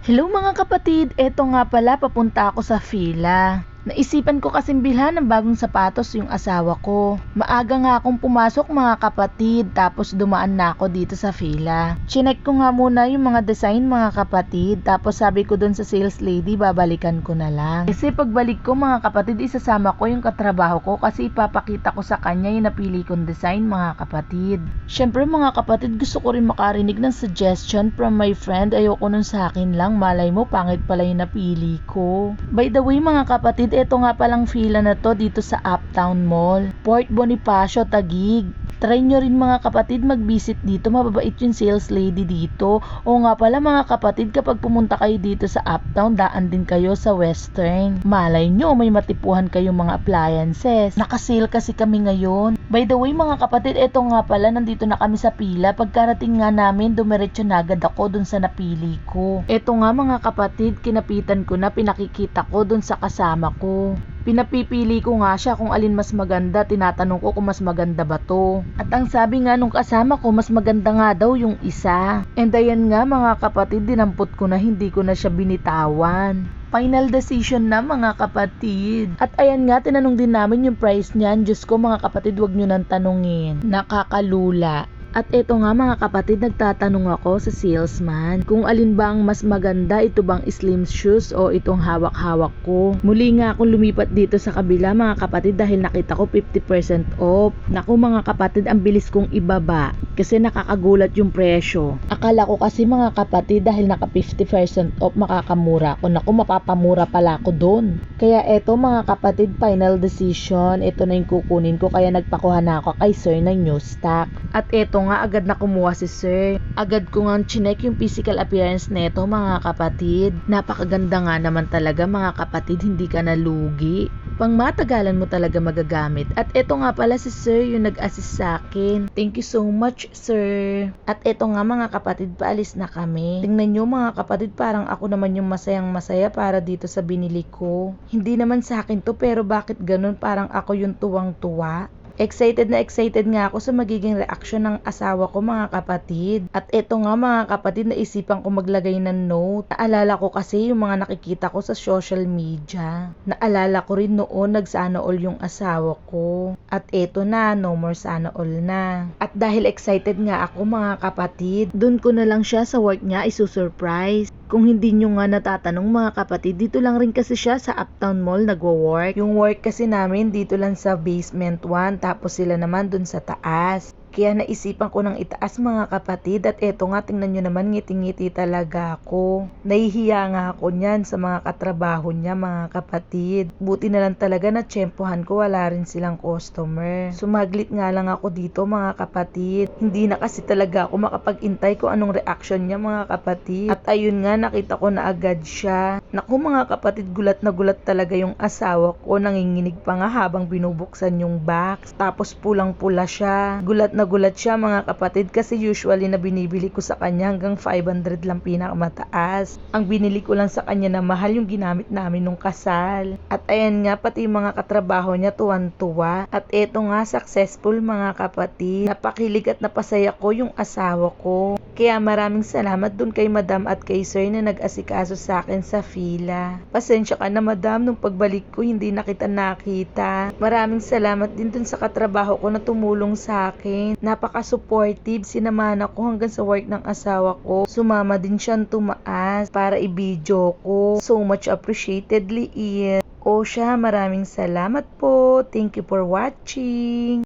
Hello mga kapatid, eto nga pala papunta ako sa fila. Naisipan ko kasing bilhan ng bagong sapatos yung asawa ko. Maaga nga akong pumasok mga kapatid, tapos dumaan na ako dito sa fila. Chinek ko nga muna yung mga design mga kapatid, tapos sabi ko dun sa sales lady babalikan ko na lang. Kasi pagbalik ko mga kapatid, isasama ko yung katrabaho ko kasi ipapakita ko sa kanya yung napili kong design mga kapatid. Syempre mga kapatid, gusto ko rin makarinig ng suggestion from my friend. Ayoko nun sa akin lang, malay mo pangit pala yung napili ko. By the way mga kapatid, ito nga palang fila na to dito sa Uptown Mall, Port Bonifacio, Taguig. Try nyo rin mga kapatid mag-visit dito, mababait yung sales lady dito. O nga pala mga kapatid, kapag pumunta kayo dito sa Uptown, daan din kayo sa Western. Malay nyo, may matipuhan kayong mga appliances. Nakasale kasi kami ngayon. By the way mga kapatid, ito nga pala, nandito na kami sa pila. Pagkarating nga namin, dumiretso na agad ako dun sa napili ko. Ito nga mga kapatid, kinapitan ko na, pinakikita ko dun sa kasama ko. Pinapipili ko nga siya kung alin mas maganda, tinatanong ko kung mas maganda ba to. At ang sabi nga nung kasama ko, mas maganda nga daw yung isa. And ayan nga mga kapatid, dinampot ko na, hindi ko na siya binitawan. Final decision na mga kapatid. At ayan nga, tinanong din namin yung price niyan. Diyos ko mga kapatid, wag nyo nang tanungin. Nakakalula. At eto nga mga kapatid, nagtatanong ako sa salesman kung alin bang mas maganda, ito bang slim shoes o itong hawak-hawak ko. Muli nga akong lumipat dito sa kabila mga kapatid dahil nakita ko 50% off. Naku mga kapatid, ang bilis kong ibaba kasi nakakagulat yung presyo. Akala ko kasi mga kapatid dahil naka 50% off makakamura ko. Naku, mapapamura pala ako doon. Kaya eto mga kapatid, final decision. Ito na yung kukunin ko, kaya nagpakuha na ako kay sir ng new stock. At eto nga, agad na kumuha si sir. Agad ko nga chinek yung physical appearance neto mga kapatid. Napakaganda nga naman talaga mga kapatid, hindi ka nalugi. Pang matagalan mo talaga magagamit. At eto nga pala si sir yung nag-assist sa akin. Thank you so much sir. At eto nga mga kapatid, paalis na kami. Tingnan nyo mga kapatid, parang ako naman yung masayang masaya para dito sa binili ko. Hindi naman sa akin to, pero bakit ganun, parang ako yung tuwang-tuwa. Excited na excited nga ako sa magiging reaksyon ng asawa ko mga kapatid. At eto nga mga kapatid, naisipan ko maglagay ng note. Naalala ko kasi yung mga nakikita ko sa social media. Naalala ko rin noon nagsana all yung asawa ko. At eto na, no more sana all na. At dahil excited nga ako mga kapatid, dun ko na lang siya sa work niya isusurprise. Kung hindi nyo nga natatanong mga kapatid, dito lang rin kasi siya sa Uptown Mall nagwo-work. Yung work kasi namin dito lang sa basement 1, tapos sila naman dun sa taas. Kaya naisipan ko nang itaas mga kapatid. At eto nga, tingnan nyo naman, ngiti-ngiti talaga ako. Nahihiya nga ako niyan sa mga katrabaho niya mga kapatid. Buti na lang talaga na tsempohan ko, wala rin silang customer. Sumaglit nga lang ako dito mga kapatid. Hindi na kasi talaga ako makapag-intay kung anong reaction niya mga kapatid. At ayun nga, nakita ko na agad siya. Naku mga kapatid, gulat na gulat talaga yung asawa ko. Nanginginig pa nga habang binubuksan yung box. Tapos pulang-pula siya. Gulat siya mga kapatid kasi usually na binibili ko sa kanya hanggang 500 lang pinakamataas. Ang binili ko lang sa kanya na mahal yung ginamit namin nung kasal. At ayan nga, pati yung mga katrabaho niya tuwan-tuwa. At eto nga, successful mga kapatid. Napakilig at napasaya ko yung asawa ko. Kaya maraming salamat dun kay madam at kay sir na nag-asikaso sa akin sa fila. Pasensya ka na madam, nung pagbalik ko hindi na kita nakita. Maraming salamat din dun sa katrabaho ko na tumulong sa akin. Napaka-supportive, sinamahan ako hanggang sa work ng asawa ko. Sumama din siyang tumaas para i-video ko. So much appreciated, Liil. O siya, maraming salamat po. Thank you for watching.